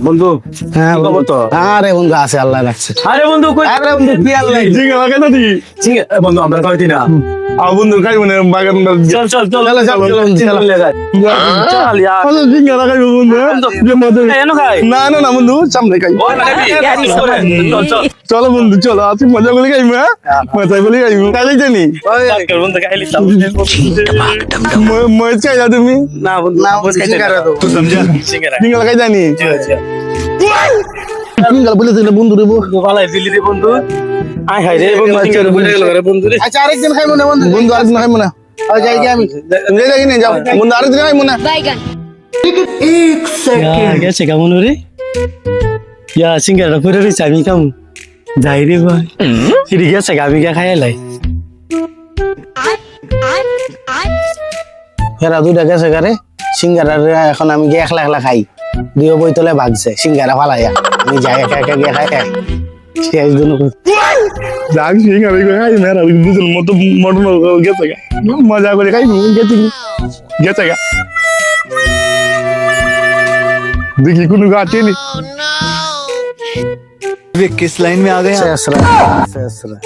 বন্ধু হ্যাঁ কি খবর তো? আরে বন্ধু আছে আল্লাহ রাখছে। আরে বন্ধু কই আরে বন্ধু কি আল্লাহ জিঙ্গা লাগাই না দি ঠিক আছে, বন্ধু আমরা কয়দিন না বন্ধু খাই মানে বাগান চল চল চল চলো, চলো, চলো, চলো। চল ইয়ার জিঙ্গা লাগাই বন্ধু এনো খাই না না না বন্ধু সামনে খাই চল চল চলো বন্ধু চলো আছি মজা করে খাই মজাই বলে খাই কালি জানি বন্ধু খাইলি মজ খাই না তুমি না বন্ধু না বস খাইতে সিঙ্গারা না তো সিঙ্গারা জিঙ্গা লাগাই জানি সিঙ্গারা বলে দিলে বন্ধু রে বন্ধু ভালাই দিলি রে বন্ধু আয় হায় রে বন্ধু সিঙ্গারা বলে গেল রে বন্ধু রে আচ্ছা আরেকদিন খাইবো না বন্ধু বন্ধু আরেকদিন খাইবো না যাই কি আমি যাই দেখি নিয়ে যাও বন্ধু আরেকদিন খাইবো না Baigan. গেছে কেমন রে ইয়া সিঙ্গারা করে রয়েছে আমি কেমন যাই রে ভাই ফিরে গেছে আমি কে খাই লাই হেরা দুইটা গেছে গারে সিঙ্গারা এখন আমি গিয়ে একলা একলা খাই দিও বই তোলে ভাগছে সিঙ্গারা ফালাইয়া আমি যাই একা একা গিয়ে খাই শেষ জন্য যাক সিঙ্গা খাই মেরা দুজন মতো মটন গেছে গা মজা করে খাই গেছি গেছে গা देखी कुछ गाते नहीं वे किस लाइन में आ गए आप? শেষ রে